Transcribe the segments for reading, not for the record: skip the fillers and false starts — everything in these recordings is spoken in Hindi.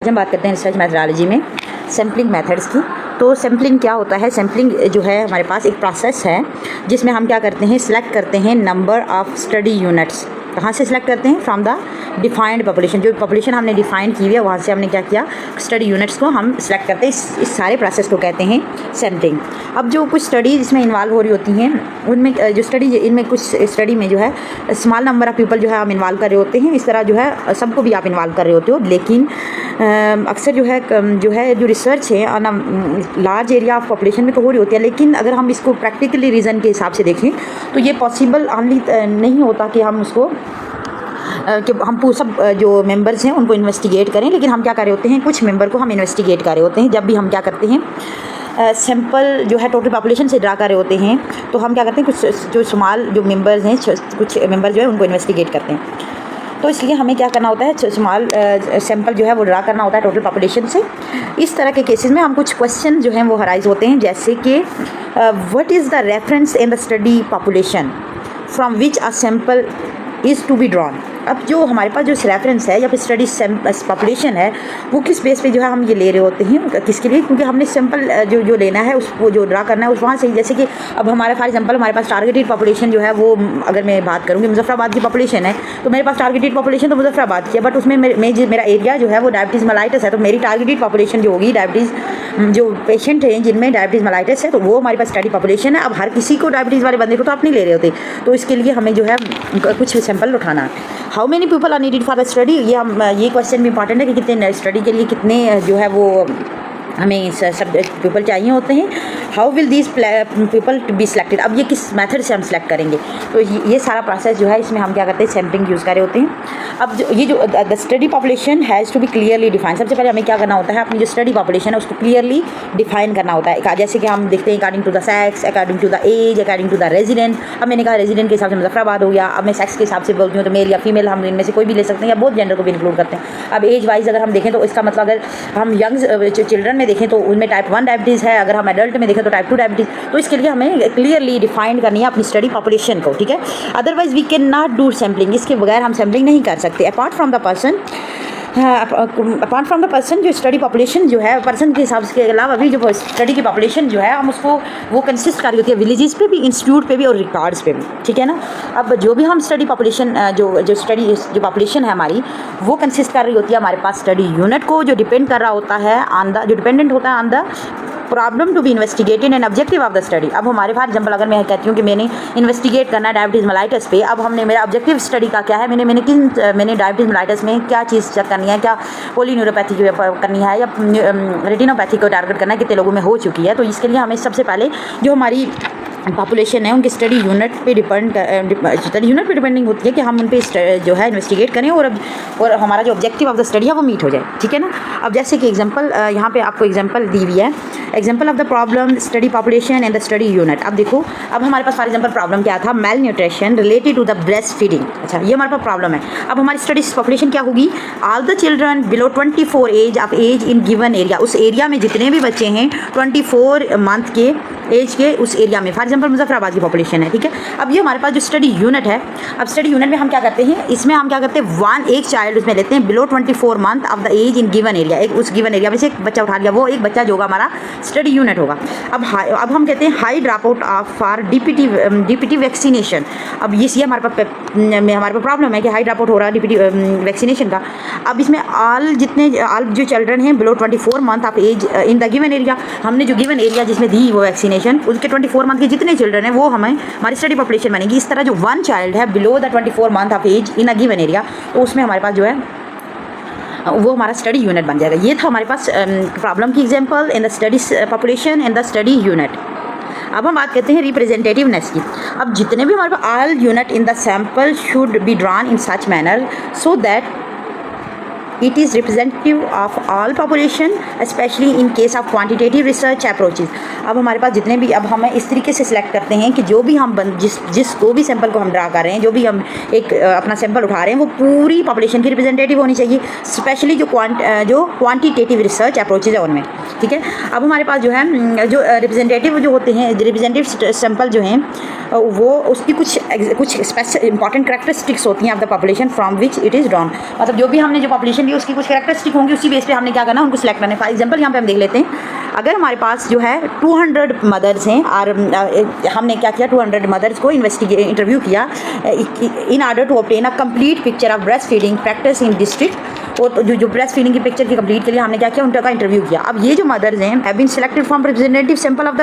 हम बात करते हैं रिसर्च मैथडोलॉजी में सैम्पलिंग मेथड्स की। तो सैम्पलिंग क्या होता है? सैम्पलिंग जो है हमारे पास एक प्रोसेस है जिसमें हम क्या करते हैं, सिलेक्ट करते हैं नंबर ऑफ़ स्टडी यूनिट्स। कहाँ से सिलेक्ट करते हैं? From the defined population. जो पॉपुलेशन हमने डिफाइन की हुई है वहाँ से हमने क्या किया, स्टडी यूनिट्स को हम सिलेक्ट करते हैं। इस सारे प्रोसेस को कहते हैं सैम्पलिंग। अब जो कुछ स्टडी इसमें इन्वॉल्व हो रही होती हैं उनमें जो स्टडी इनमें कुछ स्टडी में जो है स्मॉल नंबर ऑफ़ पीपल जो है हम इन्वॉल्व कर रहे होते हैं। इस तरह जो है सबको भी आप इन्वॉल्व कर रहे होते हो, लेकिन अक्सर जो रिसर्च है लार्ज एरिया ऑफ पॉपुलेशन में तो हो रही होती है, लेकिन अगर हम इसको प्रैक्टिकली रीज़न के हिसाब से देखें तो ये पॉसिबल ऑनली नहीं होता कि हम उसको कि हम सब जो मेंबर्स हैं उनको इन्वेस्टिगेट करें। लेकिन हम क्या कर रहे होते हैं, कुछ मेंबर को हम इन्वेस्टिगेट कर रहे होते हैं। जब भी हम क्या करते हैं, सैंपल जो है टोटल पॉपुलेशन से ड्रा कर रहे होते हैं, तो हम क्या करते हैं, कुछ जो स्मॉल जो मेंबर्स हैं, कुछ मेंबर जो है उनको इन्वेस्टिगेट करते हैं। तो इसलिए हमें क्या करना होता है, स्मॉल सैंपल जो है वो ड्रा करना होता है टोटल पॉपुलेशन से। इस तरह के केसेस में हम कुछ क्वेश्चन जो हैं वो अराइज होते हैं, जैसे कि what is the reference in the study population from which a sample is to be drawn. अब जो हमारे पास जो रेफरेंस है या फिर स्टडी पॉपुलेशन है वो किस बेस पे जो है हम ये ले रहे होते हैं, किसके लिए? क्योंकि हमने सैंपल जो लेना है उसको जो ड्रा करना है उस वहाँ से। जैसे कि अब हमारा फॉर एग्जांपल हमारे पास टारगेटेड पॉपुलेशन जो है वो, अगर मैं बात करूँगी मुजफ्फराबाद की पॉपुलेशन है तो मेरे पास टारगेटेड पॉपुलेशन तो मुजफ्फराबाद की है, बट उसमें मेरा एरिया जो है वो डायबिटीज़ मेलाइटिस है। तो मेरी टारगेटेड पॉपुलेशन जो होगी, डायबिटीज़ जो पेशेंट हैं जिनमें डायबिटीज़ मेलाइटिस है, तो वो हमारे पास स्टडी पॉपुलेशन है। अब हर किसी को डायबिटीज़ वाले बंदे को तो आप नहीं ले रहे होते, तो इसके लिए हमें जो है कुछ सैंपल उठाना है। How many people are needed for the study, ये क्वेश्चन भी इंपॉर्टेंट है कि कितने स्टडी के लिए कितने जो है वो हमें सब पीपल चाहिए होते हैं। How will these people to be selected, अब ये किस मेथड से हम सिलेक्ट करेंगे, तो ये सारा प्रोसेस जो है इसमें हम क्या करते हैं, सैम्पलिंग यूज़ कर रहे होते हैं। अब ये जो the study population has to be clearly define. सबसे पहले हमें क्या करना होता है, अपनी जो स्टडी पॉपुलेशन है उसको क्लियरली डिफाइन करना होता है। जैसे कि हम देखते हैं according to the sex, according to the age, according to the resident. अब मैंने कहा रेजिडेंट के हिसाब से मुजफ्फराबाद हो गया। अब मैं सेक्स के हिसाब से बोलती हूँ तो मेल या फीमेल हम इनमें से कोई भी ले सकते हैं, या बोथ जेंडर को भी इंक्लूड करते हैं। अब एज वाइज अगर हम देखें तो इसका मतलब अगर हम यंग चिल्ड्रन में देखें तो उनमें टाइप 1 डायबिटीज़ है, अगर हम एडल्ट में देखें तो टाइप 2 डायबिटीज़। तो इसके लिए हमें क्लियरली डिफाइन करनी है अपनी स्टडी पॉपुलेशन को, ठीक है। Otherwise we can not do sampling, इसके बगैर हम सैम्पलिंग नहीं कर सकते। अपार्ट फ्रॉम द पर्सन जो स्टडी पॉपुलेशन जो है पर्सन के हिसाब से, के अलावा अभी जो स्टडी की पॉपुलेशन जो है हम उसको वो कंसिस्ट कर रही होती है विलेजेस पे भी, इंस्टीट्यूट पे भी और रिकॉर्ड्स पे भी, ठीक है ना। अब जो भी हम स्टडी पॉपुलेशन जो स्टडी जो पॉपुलेशन है हमारी वो कंसिस्ट कर रही होती है हमारे पास स्टडी यूनिट को, जो डिपेंड कर रहा होता है जो डिपेंडेंट होता है on the problem to be investigated and objective of the study. अब हमारे फॉर एग्जाम्पल अगर मैं कहती हूँ कि मैंने इन्वेस्टिगेट करना है डायबिटीज़ मेलाइटिस पे, अब हमने मेरा ऑब्जेक्टिव स्टडी का क्या है, मैंने डायबिटीज़ मेलाइटिस में क्या चीज़ चेक करनी है, क्या पोलीन्यूरोपैथी करनी है या रेटिनोपैथी को टारगेट करना है, कितने लोगों में हो चुकी है। तो इसके लिए हमें सबसे पहले जो हमारी पॉपुलेशन है उनकी स्टडी यूनिट पे डिपेंडिंग होती है कि हम उन पे जो है इन्वेस्टिगेट करें और हमारा जो ऑब्जेक्टिव ऑफ द स्टडी है वो मीट हो जाए, ठीक है ना। अब जैसे कि एग्जांपल यहाँ पे आपको एग्जांपल दी हुई है, example of the problem study population and the study unit. अब देखो, अब हमारे पास फॉर एग्जांपल प्रॉब्लम क्या था, malnutrition related to the breast feeding. अच्छा, ये हमारे पास प्रॉब्लम है। अब हमारी स्टडी पॉपुलेशन क्या होगी, all the children below 24 age in given area. उस एरिया में जितने भी बच्चे हैं 24 मंथ के एज के उस एरिया में, फॉर एग्जांपल मुजफ्फराबाद की पॉपुलेशन है, ठीक है। अब ये हमारे पास जो स्टडी यूनिट है, अब स्टडी यूनिट में हम क्या करते हैं, इसमें हम क्या करते हैं, एक चाइल्ड उसमें लेते हैं below 24 month of the age in given area. उस गिवन एरिया में से एक बच्चा उठा लिया, वो एक बच्चा जो होगा हमारा स्टडी यूनिट होगा। अब हम कहते हैं high drop out of for DPT vaccination. अब ये हमारे पास प्रॉब्लम है कि हाई ड्रॉप आउट हो रहा है डीपीटी वैक्सीनेशन का। अब इसमें ऑल जो चिल्ड्रन हैं below 24 month of age in the given area, हमने जो गिवन एरिया जिसमें दी वो वैक्सीनेशन, उसके 24 मंथ के जितने चिल्ड्रन हैं वो हमारी स्टडी पॉपुलेशन बनेगी। इस तरह जो 1 चाइल्ड है below the 24 month of age in a given area, तो उसमें हमारे पास जो है वो हमारा स्टडी यूनिट बन जाएगा। ये था हमारे पास प्रॉब्लम की example in the study population and the study unit. अब हम बात करते हैं रिप्रेजेंटेटिवनेस की। अब जितने भी हमारे पास all unit in the sample should be drawn in such manner so that it is representative of all population especially in case of quantitative research approaches। अब हमारे पास जितने भी, अब हमें इस तरीके से सिलेक्ट करते हैं कि जो भी हम जिसको भी सैंपल को हम ड्रा कर रहे हैं, जो भी हम एक अपना सैंपल उठा रहे हैं वो पूरी पॉपुलेशन की रिप्रेजेंटेटिव होनी चाहिए, स्पेशली जो क्वांटिटेटिव रिसर्च अप्रोचेज है उनमें, ठीक है। अब हमारे पास जो है जो रिप्रेजेंटेटिव जो होते हैं, रिप्रेजेंटेटिव सैंपल जो हैं वो उसकी कुछ इंपॉर्टेंट करेक्टरिस्टिक्स होती हैं of the population from which it is drawn. मतलब जो भी हमने जो पॉपुलेशन ली उसकी कुछ करेक्टरिस्टिक होंगी, उसी बेस पे हमने क्या करना है, उनको सिलेक्ट करना है। फॉर एग्जांपल यहाँ पे हम देख लेते हैं, अगर हमारे पास जो है 200 मदर्स हैं और हमने क्या किया, 200 मदर्स को इंटरव्यू किया in order to obtain a complete picture of breast feeding practice in district. और जो ब्रेस्ट फीडिंग की पिक्चर की कंप्लीट के लिए हमने क्या किया, उनका इंटरव्यू किया। अब ये जो मदर्स हैं have been selected from representative sample of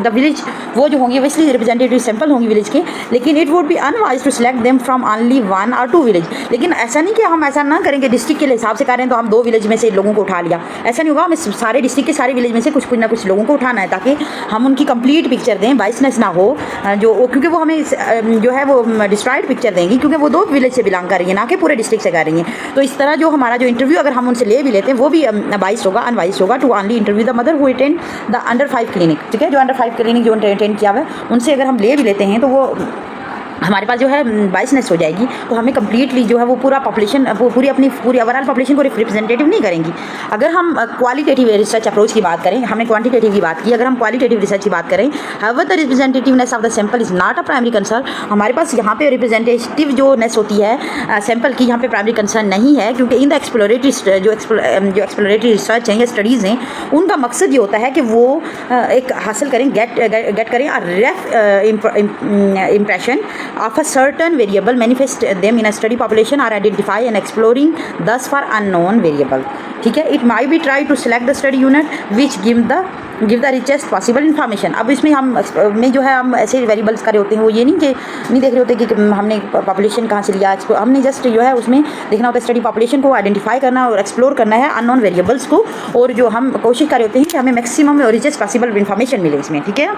the village, वो जो होंगी ऑब्वियसली रिप्रेजेंटेटिव सैंपल होंगी विलेज के, लेकिन it would be unwise to select them from only 1 or 2 village. लेकिन ऐसा नहीं कि हम ऐसा ना करेंगे डिस्ट्रिक्ट के हिसाब से करें तो हम 2 विलेज में से लोगों को उठा लिया, ऐसा नहीं होगा। हमें सारे डिस्ट्रिक्ट के सारे विलेज में से कुछ ना कुछ लोगों को उठाना है ताकि हम उनकी कंप्लीट पिक्चर दें, बाइसनेस ना हो जो, क्योंकि वो हमें जो है वो डिस्ट्रॉयड पिक्चर देंगी, क्योंकि वो 2 विलेज से बिलोंग कर रही है, ना कि पूरे डिस्ट्रिक्ट से कर रही हैं। तो इस तरह जो हमारा जो इंटरव्यू अगर हम उनसे ले भी लेते हैं वो भी बाइस होगा, अनवाइस होगा to only interview the mother who attend the under 5 clinic. ठीक है, जो अंडर 5 क्लिनिक जो अटेंड किया हुआ है उनसे अगर हम ले भी लेते हैं तो वो हमारे पास जो है बाइसनेस हो जाएगी। तो हमें कम्प्लीटली जो है वो पूरा पॉपुलेशन, वो पूरी ओवरऑल पॉपुलेशन को रिप्रेजेंटेटिव नहीं करेंगी। अगर हम क्वालिटेटिव रिसर्च अप्रोच की बात करें, हमने क्वांटिटेटिव की बात की, अगर हम क्वालिटेटिव रिसर्च की बात करें, however the representativeness of the sample is not a primary concern. हमारे पास यहाँ पे रिप्रेजेंटेटिव जो नेस होती है सैंपल की, यहाँ पे प्राइमरी कंसर्न नहीं है, क्योंकि इन द एक्सप्लोरेटरी जो एक्सप्लोरेटरी रिसर्च हैं या स्टडीज़ हैं, उनका मकसद ये होता है कि वो एक हासिल करें, गेट करें और रेफ impression of a certain variable, manifest them in a study population, or identify and exploring thus far unknown variable। ठीक है, it might be try to select the study unit which give the richest possible information। अब इसमें हम में जो है हम ऐसे वेरिएबल्स करे होते हैं, वो ये नहीं कि नहीं देख रहे होते कि हमने पॉपुलेशन कहाँ से लिया, हमने जस्ट जो है उसमें देखना होता है स्टडी पॉपुलेशन को आइडेंटिफाई करना और एक्सप्लोर करना है अननोन वेरिएबल्स को, और जो हम कोशिश कर रहे होते हैं कि हमें मैक्सिमम और रिचेस्ट पॉसिबल इन्फॉर्मेशन मिले इसमें। ठीक है,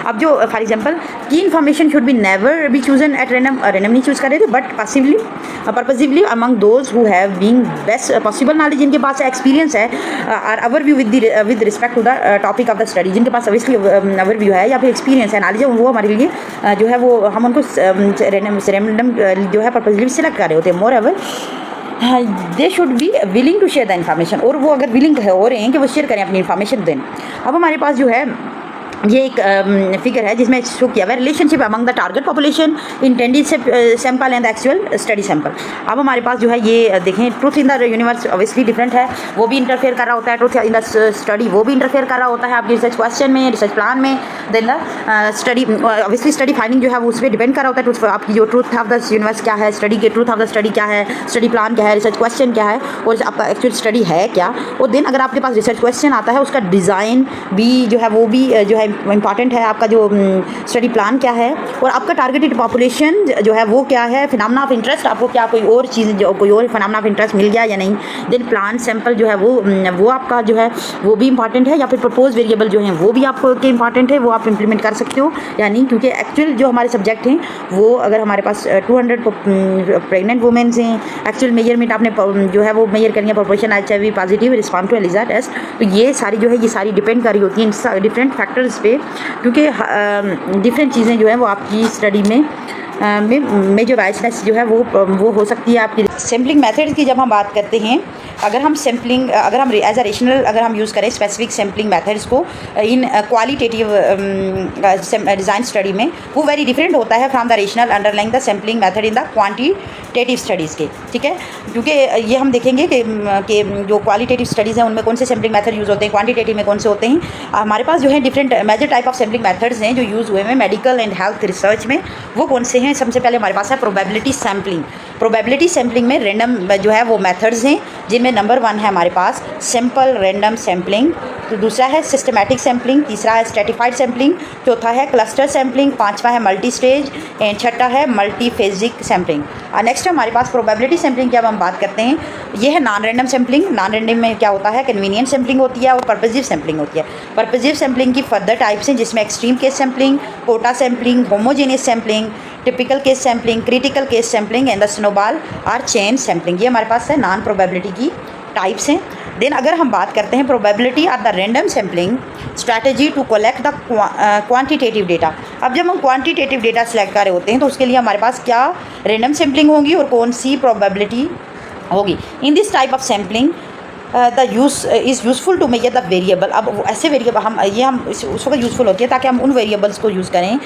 अब जो फॉर एग्जाम्पल की information should be never be chosen at random नहीं चूज़ कर रहे थे, but purposively among those who have been best possible knowledge, जिनके पास एक्सपीरियंस है, और overview with respect to the topic of the study, जिनके पास ऑब्वियसली ओवरव्यू है या फिर एक्सपीरियंस है, नॉलेज है, वो हमारे लिए जो है वो हम उनको रैंडम जो है पर्पसली सिलेक्ट कर रहे होते हैं। Moreover they should be willing to share the information, और वो अगर विलिंग हो रहे हैं कि वो शेयर करें अपनी इन्फॉर्मेशन दें। अब हमारे पास जो है ये एक फिगर है जिसमें शो किया हुआ है relationship among the target population, intended sample and the actual study sample. अब हमारे पास जो है ये देखें, truth in the universe obviously different है, वो भी इंटरफेयर कर रहा होता है, ट्रूथ इन द स्टडी वो भी इंटरफेयर कर रहा होता है आपकी रिसर्च क्वेश्चन में, रिसर्च प्लान में। Then the study obviously study finding जो है वो उस पर डिपेंड कर रहा होता है, ट्रूथ आपकी जो ट्रूथ ऑफ द यूनिवर्स क्या है, स्टडी के ट्रूथ ऑफ द स्टडी क्या है, स्टडी प्लान क्या है, रिसर्च क्वेश्चन क्या है, और आपका एक्चुअल स्टडी है क्या। और देन अगर आपके पास रिसर्च क्वेश्चन आता है, उसका डिज़ाइन भी जो है वो भी जो है इंपॉर्टेंट है, आपका जो स्टडी प्लान क्या है, और आपका टारगेटेड पॉपुलेशन जो है वो क्या है, फिनोमेना ऑफ इंटरेस्ट, आपको क्या कोई और चीज़ जो कोई और फिनोमेना ऑफ इंटरेस्ट मिल गया या नहीं। देन प्लान सैंपल जो है वो आपका जो है वो भी इंपॉर्टेंट है, या फिर प्रपोज वेरिएबल जो हैं वो भी आपको के इंपॉर्टेंट है, वो आप इंप्लीमेंट कर सकते हो या नहीं, क्योंकि एक्चुअल जो हमारे सब्जेक्ट हैं वो अगर हमारे पास 200 प्रेगनेंट वुमेन्स हैं, एक्चुअल मेजरमेंट आपने जो है वो मेजर करनी है proportion HIV positive respond to ELISA test, तो ये सारी जो है ये सारी डिपेंड कर रही होती हैं डिफरेंट फैक्टर्स पे, क्योंकि डिफरेंट चीज़ें जो है वो आपकी स्टडी में जो बायसनेस जो है वो हो सकती है आपकी। सैम्पलिंग मेथड्स की जब हम बात करते हैं, अगर हम एज अ रेशनल अगर हम यूज़ करें स्पेसिफिक सैम्पलिंग मेथड्स को इन क्वालिटेटिव डिज़ाइन स्टडी में, वो वेरी डिफरेंट होता है from the rational underlying the sampling method in the quantitative studies के। ठीक है, क्योंकि ये हम देखेंगे कि जो क्वालिटेटिव स्टडीज़ हैं उनमें कौन से सैम्पलिंग मेथड यूज़ होते हैं, क्वांटिटेटिव में कौन से होते हैं। हमारे पास जो है different major type of sampling methods हैं जो यूज़ हुए हैं मेडिकल एंड हेल्थ रिसर्च में, वो कौन से हैं। सबसे पहले हमारे पास है प्रोबेबिलिटी सैम्पलिंग। प्रोबेबिलिटी सैम्पलिंग में रैंडम जो है वो मेथड्स हैं, जिनमें नंबर 1 है हमारे पास सिंपल रैंडम सैम्पलिंग, तो दूसरा है सिस्टमैटिक सैम्पलिंग, तीसरा है स्ट्रेटिफाइड सैम्पलिंग, चौथा है क्लस्टर सैम्पलिंग, पांचवा है मल्टी स्टेज एंड छठा है मल्टीफेजिक सैम्पलिंग। नेक्स्ट है हमारे पास प्रोबेबिलिटी सैम्पलिंग की अब हम बात करते हैं, ये है non random sampling. Non random में क्या होता है, कन्वीनियंट सैम्पलिंग होती है और पर्पसिव सैम्पलिंग होती है। पर्पसिव सैम्पलिंग की फर्दर टाइप्स हैं, जिसमें extreme case sampling, quota sampling, homogeneous sampling, typical case sampling, critical case sampling and the snowball और चेन सैम्पलिंग, ये हमारे पास है नॉन प्रोबेबिलिटी की टाइप्स हैं। देन अगर हम बात करते हैं probability of the random sampling strategy to collect the quantitative data. अब जब हम क्वांटिटेटिव डेटा सेलेक्ट कर रहे होते हैं तो उसके लिए हमारे पास क्या रैंडम सैम्पलिंग होगी और कौन सी प्रोबेबिलिटी होगी। In this type of sampling the use is useful to measure the variable. अब ऐसे वेरिएबल हम उस वक्त यूज़फुल होती है ताकि हम उन वेरिएबल्स को यूज़ करें,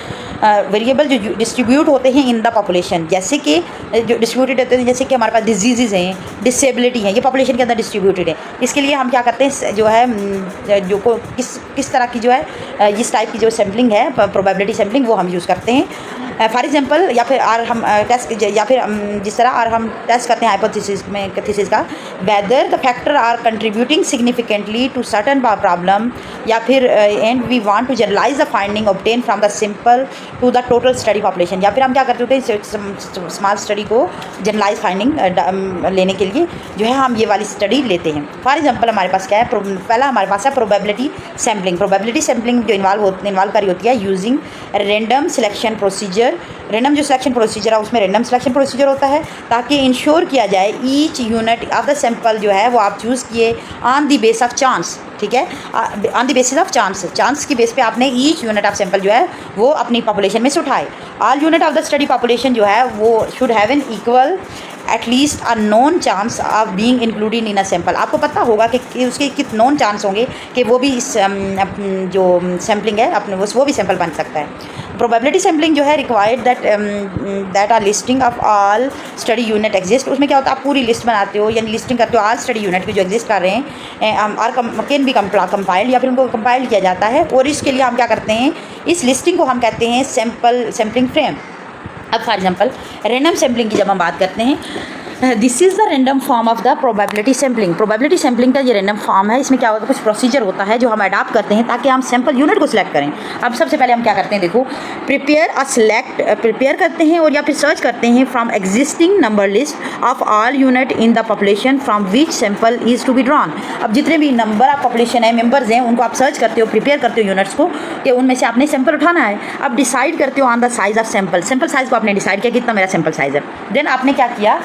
वेरिएबल जो डिस्ट्रीब्यूट होते हैं इन द पॉपुलेशन, जैसे कि जो डिस्ट्रीब्यूटेड होते हैं, जैसे कि हमारे पास डिजीज़ हैं, डिसेबिलिटी हैं, ये पॉपुलेशन के अंदर डिस्ट्रीब्यूटेड है। इसके लिए हम क्या करते हैं, जो है जो को किस तरह की जो है इस टाइप की जो सैम्पलिंग है, प्रोबेबिलिटी सैम्पलिंग, वो हम यूज़ करते हैं। फॉर एग्जांपल, या फिर हम टेस्ट, या फिर जिस तरह हम टेस्ट करते हैं हाइपोथेसिस में थीसिस का, whether the factor are contributing significantly to certain problem, या फिर and we want to generalise the finding obtain from the simple to the total study population. या फिर हम क्या करते होते हैं, स्मॉल स्टडी को जनरलाइज फाइंडिंग लेने के लिए जो है हम ये वाली स्टडी लेते हैं। फॉर एग्जांपल हमारे पास क्या है, पहला हमारे पास है प्रोबेबिलिटी सैम्पलिंग। प्रोबेबिलिटी सैम्पलिंग जो इन्वॉल्व करी होती है using random selection procedure. Random जो सिलेक्शन प्रोसीजर है उसमें रैंडम सिलेक्शन प्रोसीजर होता है ताकि इंश्योर किया जाए each unit of the sample जो है वो आप चूज़ किए on the base of chance, ठीक है, on the basis of chance की बेस पे आपने ईच यूनिट ऑफ सैंपल जो है वो अपनी पॉपुलेशन में से उठाए। All unit of the study population जो है वो should have an equal at least a non chance of being included in a sample. आपको पता होगा कि उसके कितने नॉन चांस होंगे कि वो भी इस जो सैम्पलिंग है अपने वो भी सैंपल बन सकता है। प्रोबेबिलिटी सैम्पलिंग जो है required that are listing of all study unit exist. उसमें क्या होता है, आप पूरी लिस्ट बनाते हो, यानी लिस्टिंग करते हो ऑल स्टडी यूनिट की जो एग्जिस्ट कर रहे हैं, और कैन भी कंपाइल्ड, या फिर उनको कंपाइल किया जाता है। और इसके लिए हम क्या करते हैं, इस लिस्टिंग को हम कहते हैं सैम्पलिंग फ्रेम। अब फॉर एग्जांपल रैंडम सैम्पलिंग की जब हम बात करते हैं, this is the random form of the probability sampling. Probability sampling का ये रैंडम फॉर्म है। इसमें क्या होता है, कुछ प्रोसीजर होता है जो हम अडाप्ट करते हैं ताकि हम सैंपल यूनिट को सिलेक्ट करें। अब सबसे पहले हम क्या करते हैं, देखो, प्रिपेयर करते हैं और या फिर सर्च करते हैं from existing number list of all unit in the population from which sample is to be drawn. अब जितने भी नंबर ऑफ पॉपुलेशन है, मेंबर्स हैं, उनको आप सर्च करते हो, प्रिपेयर करते हो यूनिट्स को कि उनमें से आपने सैंपल उठाना है। अब डिसाइड करते हो on the size of sample. Sample size को आपने डिसाइड किया कितना मेरा सैंपल साइज़ है। देन आपने क्या किया,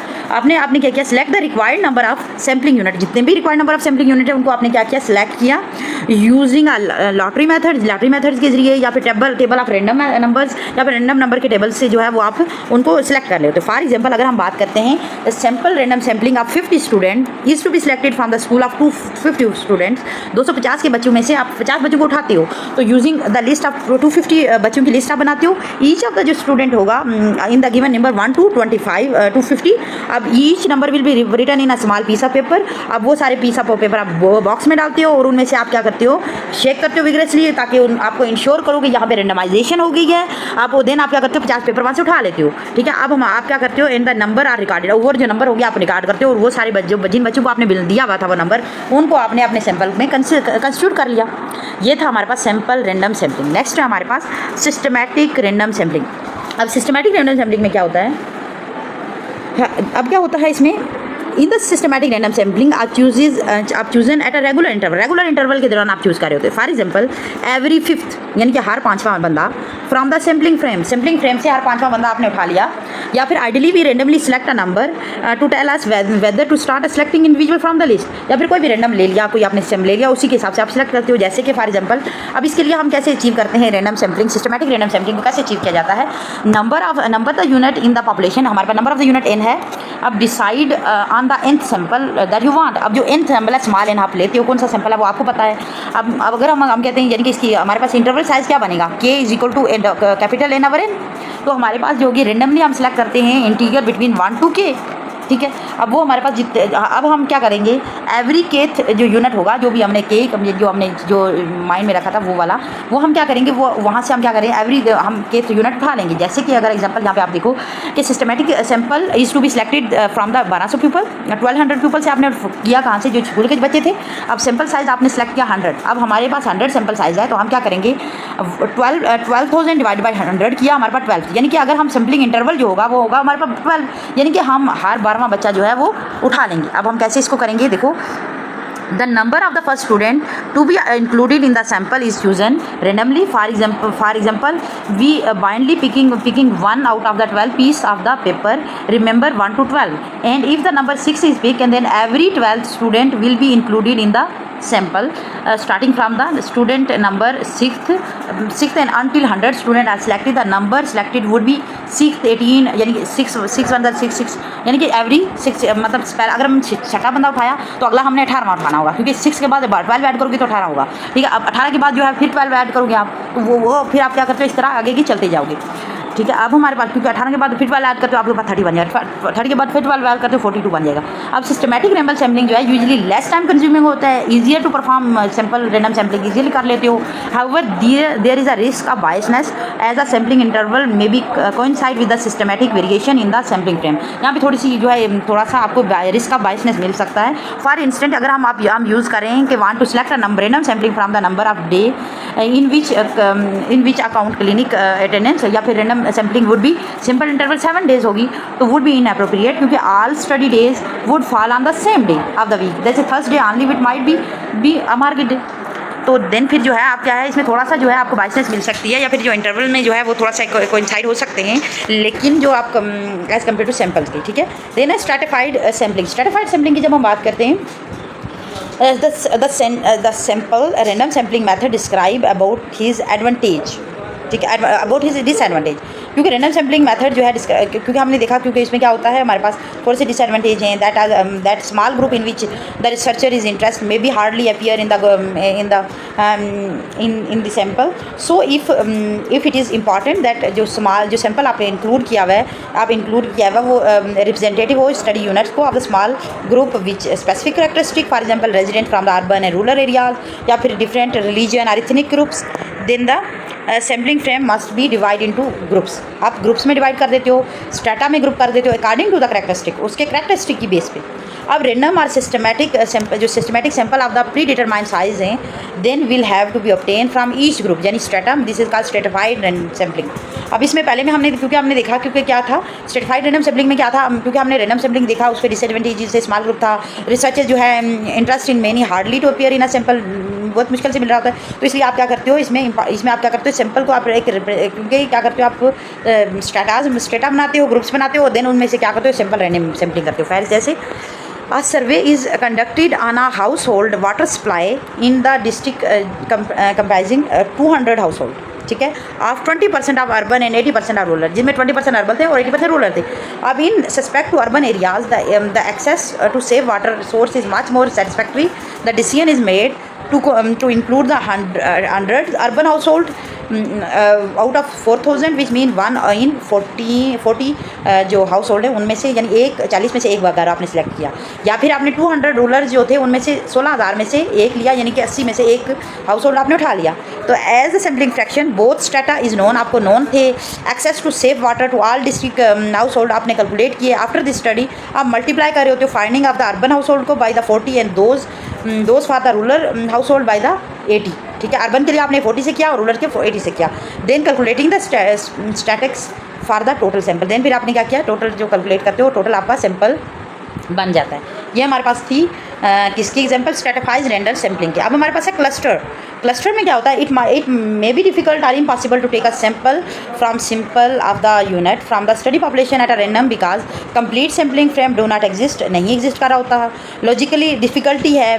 आपने क्या किया, select the required number of sampling unit. जितने भी required number of sampling unit है उनको आपने क्या किया, सिलेक्ट किया यूजिंग लॉटरी मेथड्स के जरिए, या फिर टेबल ऑफ रैंडम नंबर्स, या फिर रैंडम नंबर के टेबल से जो है वो आप उनको सिलेक्ट कर लेते हो। फॉर एग्जांपल अगर हम बात करते हैं, the sample random sampling of 50 student is to be selected from the school of 250 students. 250 के बच्चों में से आप 50 बच्चों को उठाते हो, तो यूजिंग द लिस्ट ऑफ 250 बच्चों की लिस्ट आप बनाते हो। ईच ऑफ द जो स्टूडेंट होगा in the given number 1 to 250, अब each number will be written in a small piece of paper. अब वो सारे पीस ऑफ पेपर आप बॉक्स में डालते हो और उनमें से आप क्या करते हो, शेक करते हो विग्रेसली, ताकि आपको इंश्योर करो कि यहाँ पे रेंडमाइजेशन हो गई है। आप देन आप क्या करते हो, 50 पेपर वहाँ से उठा लेते हो, ठीक है। अब आप क्या करते हो, in the number are recorded, over जो नंबर हो गया आप रिकॉर्ड करते हो, और वो सारे जिन बच्चों को आपने बिल दिया हुआ था वो नंबर, उनको आपने अपने सैंपल में कंस्टिट्यूट कर लिया। ये था हमारे पास सैंपल रैंडम सैम्पलिंग। नेक्स्ट है हमारे पास सिस्टमैटिक रैंडम सैम्पलिंग। अब सिस्टमैटिक रैंडम सैम्पलिंग में क्या होता है, अब क्या होता है इसमें, in the systematic random sampling आप chosen at a regular interval के दौरान आप चूज़ कर रहे होते हैं। फॉर एग्जांपल एवरी 5th, यानी कि हर 5वां बंदा फ्रॉम द सैम्पलिंग फ्रेम से हर 5वां बंदा आपने उठा लिया। या फिर ideally we randomly select a number to tell us whether to start selecting individual from the list. या फिर कोई भी रैंडम ले लिया, कोई आपने सैम्पल ले लिया, उसी के हिसाब से आप सिलेक्ट करते हो। जैसे कि फॉर एग्जांपल अब इसके लिए हम कैसे अचीव करते हैं random sampling, systematic random sampling को कैसे अचीव किया जाता है, number the unit in the population, हमारे पास number of the unit n है। अब decide on the nth sample that you want. अब जो nth सैंपल है, स्मॉल n आप लेते हो, कौन सा सैंपल है वो आपको पता है। अब अगर हम कहते हैं, यानी कि इसकी हमारे पास इंटरवल साइज़ क्या बनेगा, k = capital N over n। तो हमारे पास जो कि रेंडमली हम सेलेक्ट करते हैं इंटीजर बिटवीन 1 to k, ठीक है। अब वो हमारे पास अब हम क्या करेंगे, एवरी केथ जो यूनिट होगा, जो भी हमने जो माइंड में रखा था वो वाला, वो हम क्या करेंगे, वो वहाँ से हम क्या करेंगे, एवरी हम केथ यूनिट उठा लेंगे। जैसे कि अगर एग्जांपल यहाँ पे आप देखो कि systematic sample is to be selected from the 1200 people, 1200 people से आपने किया कहाँ से, जो स्कूल के बच्चे थे। अब सैंपल साइज़ आपने सेलेक्ट किया 100। अब हमारे पास 100 सैंपल साइज़ है, तो हम क्या करेंगे, 12,000 डिवाइड बाई 100 किया, हमारे पास 12, यानी कि अगर हम सैम्पलिंग इंटरवल जो होगा वो होगा हमारे पास 12, यानी कि हम हर 12वां बच्चा जो है वो उठा लेंगे। अब हम कैसे इसको करेंगे, देखो, the number of the first student to be included in the sample is chosen randomly. For example we blindly picking one out of the 12 piece of the paper, remember 1 to 12, and if the number 6 is picked, and then every 12th student will be included in the sample starting from the student number 6th and until 100 student are selected. The number selected would be 6th 18 यानी कि 6 यानी कि एवरी 6 मतलब अगर हम छठा बंदा उठाया तो अगला हमने 18वां उठाना होगा, क्योंकि 6 के बाद 12 ऐड करोगे तो 18 होगा, ठीक है। अब 18 के बाद जो है फिर 12 ऐड करोगे आप, तो वो फिर आप क्या करते हो, इस तरह आगे की चलते जाओगे, ठीक है। अब हमारे पास क्योंकि 18 के बाद फिर 12 ऐड करते हो आपके पास 30 बन जाएगा, 30 के बाद फिर 12 ऐड करते हो 42 बन जाएगा। अब सिस्टमैटिक रैंडम सैम्पलिंग जो है यूजुअली लेस टाइम कंज्यूमिंग होता है, easier to perform sample random sampling easily कर लेते हो। However there is a risk of biasness as a sampling interval may be coincide with the systematic variation in the sampling frame. यहाँ पे थोड़ी सी जो है थोड़ा सा आपको रिस्क ऑफ बायसनेस मिल सकता है। फॉर इंस्टेंट अगर हम यूज़ करें कि want to select a number random sampling from the number of day in which account clinic attendance, या फिर random sampling would be simple interval 7 days होगी तो वुड बी इनअप्रोप्रिएट, क्योंकि all study days would fall on the same day of the week, जैसे Thursday only with might be a market day. तो देन फिर जो है आप क्या है इसमें थोड़ा सा जो है आपको बाइसनेस मिल सकती है, या फिर जो इंटरवल में जो है वो थोड़ा सा कोइंसाइड हो सकते हैं, लेकिन जो आप एज कम्पेयर टू सैम्पल्स की, ठीक है। देन है स्ट्रैटिफाइड सैम्पलिंग। स्ट्रैटिफाइड सैम्पलिंग की जब हम बात करते हैं, the sample random sampling method describe about his advantage, ठीक है, अबाउट हिज डिसएडवांटेज, क्योंकि रैंडम सैम्पलिंग मेथड जो है क्योंकि हमने देखा क्योंकि इसमें क्या होता है हमारे पास थोड़े से डिसएडवांटेज हैं, that small group in which the researcher is interest may be hardly appear in the sample. So if it is important that जो सैम्पल आपने इंक्लूड किया हुआ है वो रिप्रेजेंटेटिव हो स्टडी यूनिट्स को of the small group which specific characteristic, for example resident from the urban and rural areas, या फिर डिफरेंट रिलीजन और ethnic groups, then the sampling frame must be divide into groups. आप ग्रुप्स में डिवाइड कर देते हो, स्ट्रेटा में ग्रुप कर देते हो अकॉर्डिंग टू द कैरेक्टरिस्टिक, उसके कैरेक्टरिस्टिक की बेस पे। अब रैंडम और systematic sample of the predetermined size हैं, then will have to be obtain from each group, यानी stratum, this is called stratified sampling. अब इसमें पहले में हमने देखा क्योंकि क्या था स्ट्रेटिफाइड रैंडम सैम्पलिंग में क्या था, क्योंकि हमने रैंडम सैम्पलिंग देखा उसके डिसएडवांटेज से स्मॉल ग्रुप था, रिसर्चर जो है interest in many hardly to appear in a sample, बहुत मुश्किल से मिल रहा होता है, तो इसलिए आप क्या करते हो इसमें आप क्या करते हो सैम्पल को आप क्योंकि क्या करते हो आप स्ट्रेटा बनाते हो, ग्रुप्स बनाते हो, देन उनमें से क्या करते हो सैम्पल रैंडम सैम्पलिंग करते हो। फिर जैसे a survey is conducted on a household water supply in the district comprising 200 household, ठीक है, of 20% of urban and 80% of rural, जिसमें 20% अर्बन थे और 80% रूरल थे। अब in suspect to urban areas the access to safe water source is much more satisfactory, the decision is made to include the 100 urban household out of 4000 which mean 1 in 40 जो हाउस होल्ड है उनमें से, यानी 40 में से एक वगैरह आपने सेलेक्ट किया, या फिर आपने 200 रूलर जो थे उनमें से 16000 में से एक लिया, यानी कि 80 में से एक हाउस होल्ड आपने उठा लिया। तो as the sampling fraction both strata is known, आपको नोन थे, access to safe water to all district household आपने कैलकुलेट किए। आफ्टर दिस स्टडी आप मल्टीप्लाई कर रहे होते हो finding of the urban household को by the 40 and those for the rural household by the 80, ठीक है। अर्बन के लिए आपने 40 से किया और रूरल के 80 से किया। Then calculating the statics for the total sample, then फिर आपने क्या किया, टोटल जो कैलकुलेट करते हो टोटल आपका सैंपल बन जाता है। ये हमारे पास थी किसकी एग्जांपल, स्ट्रैटिफाइड रैंडम सैम्पलिंग के। अब हमारे पास है क्लस्टर। क्लस्टर में क्या होता है, इट मे बी डिफिकल्ट और impossible to take a sample from simple of the unit from the study population at a random because complete sampling frame do not exist, नहीं एग्जिस्ट कर रहा होता है। लॉजिकली डिफिकल्टी है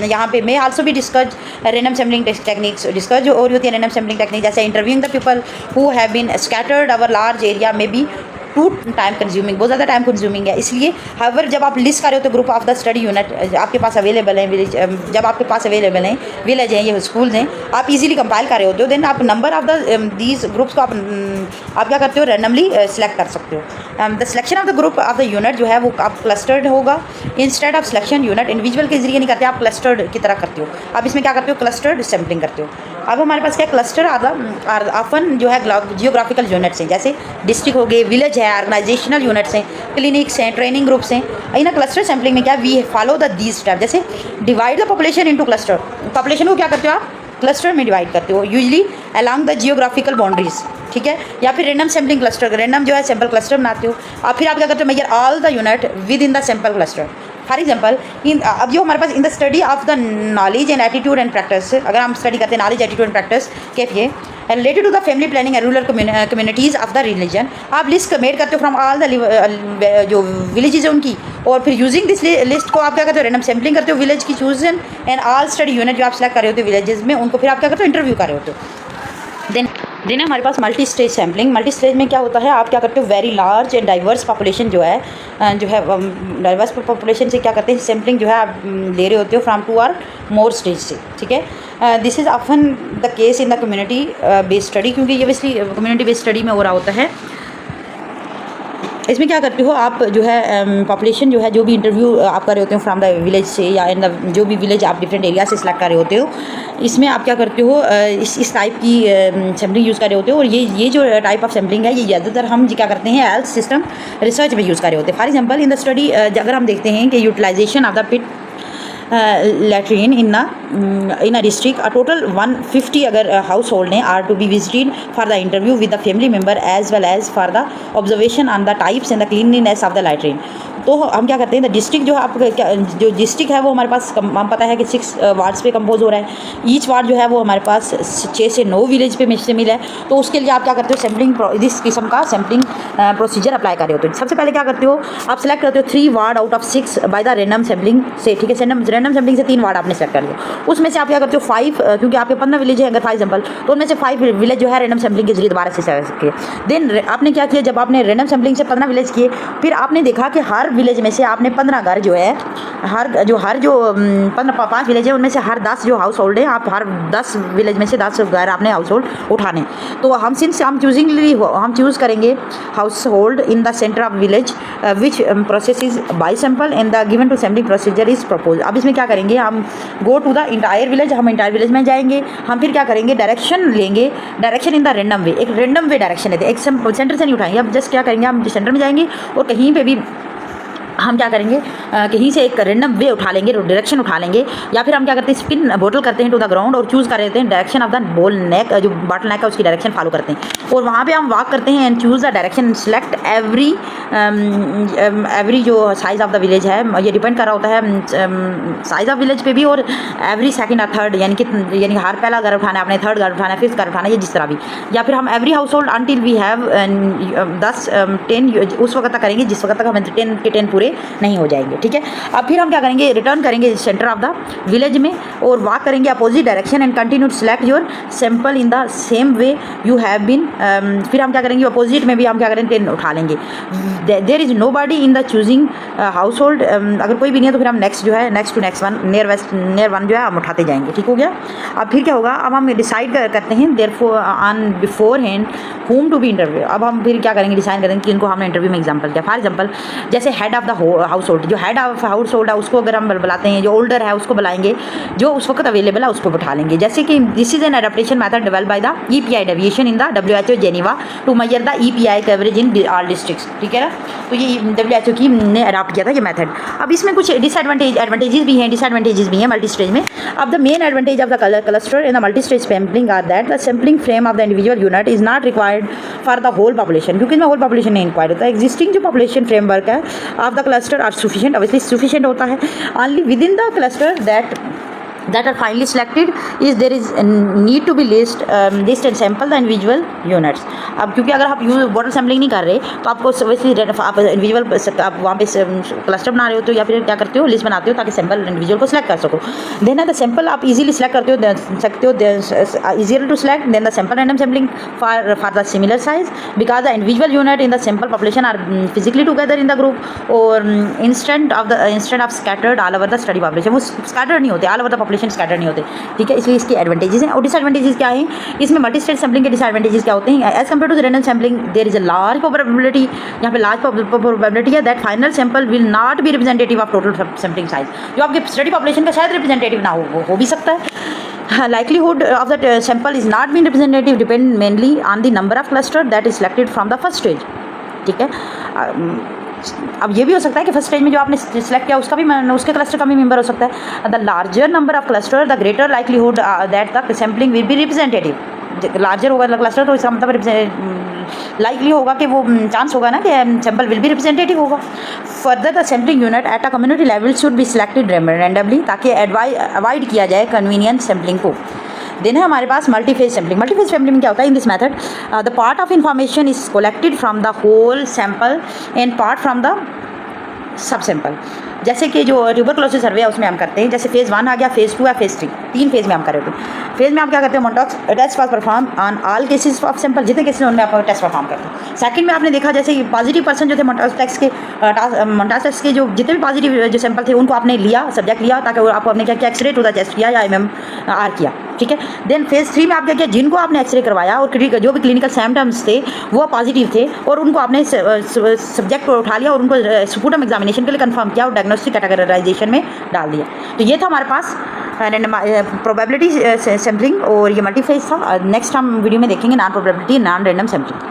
यहाँ पे। मे आल्सो भी discuss random sampling techniques, discuss जो और होती है रैंडम सैम्पलिंग टेक्निक, जैसे interviewing the people who have been scattered over large area में बी टू टाइम कंज्यूमिंग, बहुत ज़्यादा टाइम कंज्यूमिंग है। इसलिए हाउएवर जब आप लिस्ट कर रहे हो तो group of the study unit आपके पास अवेलेबल है, जब आपके पास अवेलेबल हैं विलेज हैं, ये स्कूल्स हैं, आप इजीली कंपाइल कर रहे होते हो, देन आप number of the these groups को आप क्या करते हो, रैंडमली सेलेक्ट कर सकते हो। The selection of the group of the unit जो है वो आप क्लस्टर्ड होगा, instead of selection unit individual के जरिए नहीं करते, आप क्लस्टर्ड की तरह करते हो। आप इसमें क्या करते हो, क्लस्टर्ड सैम्पलिंग करते हो। अब हमारे पास क्या क्लस्टर ऑफन जो है जियोग्राफिकल यूनिट्स हैं, जैसे डिस्ट्रिक्ट हो गए, विलेज है, ऑर्गेनाइजेशनल यूनिट्स हैं, क्लिनिक्स हैं, ट्रेनिंग ग्रुप्स हैं। इन क्लस्टर सैम्पलिंग में क्या we follow the these step, जैसे divide the population into cluster, population को क्या करते हो आप क्लस्टर में डिवाइड करते हो, usually along the geographical boundaries, ठीक है। या फिर रैंडम सैम्पलिंग क्लस्टर, रैंडम जो है सैम्पल क्लस्टर बनाते हो। अब फिर आप क्या करते हो, measure all the unit within the sample cluster. For example अब जो हमारे पास in the study of the knowledge and attitude and practice, अगर हम स्टडी करते हैं नॉलेज एटीट्यूड एंड प्रैक्टिस के लिए related to the family planning and rural communities of the religion. आप लिस्ट मेड करते हो फ्रॉम ऑल द जो विलेजेज है उनकी, और फिर यूजिंग दिस लिस्ट को आप क्या करते हो, रैंडम सैम्पलिंग करते हो विलेज की chosen and all study unit जो आप सेलेक्ट कर रहे होते हो विलेजेस में, उनको फिर आप क्या करते हो, इंटरव्यू कर रहे होते हो। देन हमारे पास multi stage sampling. Multi stage में क्या होता है, आप क्या करते हो, very large and diverse population जो है डाइवर्स पॉपुलेशन से क्या करते हैं, सैम्पलिंग जो है आप ले रहे होते हो फ्राम 2 और मोर स्टेज से, ठीक है। This is often the case in the community based study, क्योंकि ये बेसिकली कम्युनिटी बेस्ड स्टडी में हो रहा होता है। इसमें क्या करते हो आप, जो है पॉपुलेशन जो है, जो भी इंटरव्यू आप कर रहे होते हो फ्रॉम द विलेज से, या इन द जो भी विलेज आप डिफरेंट एरिया से सिलेक्ट कर रहे होते हो, इसमें आप क्या करते हो, इस टाइप की सैम्पलिंग यूज़ कर रहे होते हो। और ये जो टाइप ऑफ सैम्पलिंग है, ये ज़्यादातर हम क्या करते हैं, हेल्थ सिस्टम रिसर्च में यूज़ कर रहे होते हैं। For example in the study अगर हम देखते हैं कि utilisation of the pit latrine in a district, a total 150 अगर हाउस होल्ड हैं are to be visited for the interview with the family member as well as for the observation on the types and the cleanliness of the latrine. तो हम क्या करते हैं, द डिस्ट्रिक्ट जो है आप जो डिस्ट्रिक्ट है वो हमारे पास हम पता है कि 6 वार्ड्स पे कंपोज हो रहा है। ईच वार्ड जो है वो हमारे पास 6 से 9 विलेज पे मिल है। तो उसके लिए आप क्या करते हो, सैम्पलिंग इस किस्म का सैम्पलिंग प्रोसीजर अप्लाई कर रहे होते हो। सबसे पहले क्या करते हो, आप सेलेक्ट करते हो 3 ward out of 6 by the random sampling से, ठीक है। रैंडम सैम्पलिंग से 3 वार्ड आपने सेलेक्ट कर लिया। उसमें से आप क्या करते हो 5, क्योंकि आपके 15 विलेज है अगर फॉर एग्जाम्पल, तो उनमें से 5 विलेज जो है रैंडम सैम्पलिंग के जरिए दोबारा से सेलेक्ट किए। देन आपने क्या किया, जब आपने रैंडम सैम्पलिंग से 15 विलेज किए, फिर आपने देखा कि हर विलेज में से आपने 15 घर जो है, हर जो 5 विलेज है उनमें से हर 10 जो हाउस होल्ड है, आप हर 10 विलेज में से 10 घर आपने हाउस होल्ड उठाने। तो हम सिंस हम चूज़ करेंगे house hold in the centre of village which process is by sample and the given to sampling procedure is propose. अब इसमें क्या करेंगे, हम go to the entire village, हम इंटायर विलेज में जाएंगे। हम फिर क्या करेंगे, डायरेक्शन लेंगे, direction in the random way, एक रैंडम वे डायरेक्शन लेते हैं, एक सेंटर से नहीं उठाएंगे। अब जस्ट क्या करेंगे, हम सेंटर में जाएंगे और कहीं पे भी हम क्या करेंगे, कहीं से एक रैंडम वे उठा लेंगे, डायरेक्शन उठा लेंगे, या फिर हम क्या करते हैं, स्पिन बोटल करते हैं टू द ग्राउंड और चूज़ कर लेते हैं डायरेक्शन ऑफ द बॉल नेक, जो बॉटल नेक है उसकी डायरेक्शन फॉलो करते हैं। और वहाँ पे हम वॉक करते हैं and choose the direction, select every जो साइज़ ऑफ द विलेज है, ये डिपेंड कर रहा होता है साइज़ ऑफ विलेज पे भी, और एवरी सेकंड और थर्ड, यानी हर पहला घर उठाना है, अपने थर्ड घर उठाना है, फिफ्थ घर उठाना है, ये जिस तरह भी। या फिर हम every house hold until we have 10 उस वक्त तक करेंगे जिस वक्त तक हमें 10 के 10 पूरे नहीं हो जाएंगे, ठीक है। अब फिर हम क्या करेंगे, रिटर्न करेंगे सेंटर ऑफ द विलेज में और वॉक करेंगे opposite direction and continue to select your sample in the same way you have been. फिर हम क्या करेंगे, अपोजिट में भी हम क्या करेंगे, 10 उठा लेंगे। There is no body in the choosing house hold, अगर कोई भी नहीं है तो फिर हम नेक्स्ट जो है, next to next one, near one जो है हम उठाते जाएंगे, ठीक हो गया। अब फिर क्या होगा, अब हम डिसाइड करते हैं therefore on beforehand home to be interview. अब हम फिर क्या करेंगे, डिसाइड करेंगे कि इनको हमने इंटरव्यू में एग्जाम्पल किया। फॉर एग्जाम्पल जैसे head of the house hold, जो हेड ऑफ हाउस होल्ड है उसको अगर हम बुलाते हैं, जो ओल्डर है उसको बुलाएंगे, जो उस वक्त अवेलेबल है उसको बिठा लेंगे। जैसे कि this is an adaptation method developed by the EPI deviation in the WHO Geneva to measure the EPI coverage in all districts, ठीक है ना। तो ये WHO की ने अडॉप्ट किया था ये मेथड। अब इसमें कुछ एडवांटेजेस भी हैं, डिसएडवांटेजेस भी हैं मल्टी स्टेज में। अब the main advantage of the cluster in the multi stage sampling are that the sampling frame of the individual unit is not required for the whole population, क्योंकि इसमें होल पॉपुलेशन नहीं रिक्वायर्ड होता है। एग्जिस्टिंग जो पॉपुलेशन फ्रेमवर्क है of the cluster are sufficient, obviously sufficient होता है। only within the cluster that are finally selected is there is need to be list and sample the individual units। अब क्योंकि अगर आप बॉटल सैम्पलिंग नहीं कर रहे तो आपको आप इंडिविजुअल आप वहाँ पे क्लस्टर बना रहे हो तो, या फिर क्या करते हो, लिस्ट बनाते हो ताकि सैम्पल इंडिविजुअल को सिलेक्ट कर सको। देन द सैम्पल आप इजीली सिलेक्ट करते हो easier to select. Then the sample random sampling for the similar size because the individual unit in the sample population are physically together in the group और instant of scattered all over the study population, वो स्कैटर्ड नहीं होते, all over the population scattered नहीं होते, ठीक है। इसलिए इसके एडवांटेजेस हैं। और डिसएडवांटेजेस क्या हैं, इसमें मल्टी स्टेज सैम्पलिंग के डिसएडवांटेजेस क्या होते हैं, as compare to the random sampling there is a large probability, यहाँ पे लार्ज प्रोबेबिलिटी है that final sample will not be representative of total sampling size, जो आपके स्टडी पॉपुलेशन का शायद रिप्रेजेंटेटिव ना हो भी सकता है। likelihood of that sample is not being representative depend mainly on the number of cluster that is selected from the first stage, ठीक है। अब ये भी हो सकता है कि फर्स्ट स्टेज में जो आपने सिलेक्ट किया उसका भी उसके क्लस्टर का भी मेंबर हो सकता है। The larger number of cluster the greater likelihood that the sampling will be representative. Larger होगा क्लस्टर तो इसका मतलब लाइकली होगा कि वो चांस होगा ना कि सैम्पल विल बी रिप्रेजेंटेटिव होगा। Further the sampling unit at a community level should be selected randomly ताकि अवॉइड किया जाए कन्वीनियंट सैम्पलिंग को। देन है हमारे पास मल्टीफेज सैम्पलिंग। मल्टीफेज सैम्पलिंग में क्या होता है? In this method the part of information is collected from the whole sample and part from the sub sample. जैसे कि जो ट्यूबरकुलोसिस सर्वे है उसमें हम करते हैं, जैसे फेज़ 1 आ गया, फेज़ 2 या फेज़ 3, 3 फेज़ में हम कर रहे होते हैं। फेज़ में हम क्या करते हैं? Mantoux test was perform on all cases of sample, जितने केसेस उनमें आप टेस्ट परफॉर्म करते हैं। सेकंड में आपने देखा जैसे पॉजिटिव पर्सन जो थे मोनटॉक्स टेस्ट के जो जितने भी पॉजिटिव जो सैंपल थे उनको आपने लिया, सब्जेक्ट लिया, ताकि आपको आपने क्या किया? एक्सरे टू द चेस्ट किया या MMR किया, ठीक है। देन फेज़ 3 में आप क्या किया? जिनको आपने एक्सरे करवाया और जो भी क्लिनिकल सिम्टम्स थे वो पॉजिटिव थे और उनको आपने सब्जेक्ट को उठा लिया और उनको स्पूटम एग्जामिनेशन के लिए कंफर्म किया और डायग्नोस्टिक कैटेगराइजेशन में डाल दिया। तो ये था हमारे पास प्रोबेबिलिटी सैम्पलिंग और ये मल्टीफेज था। नेक्स्ट हम वीडियो में देखेंगे non probability non random sampling.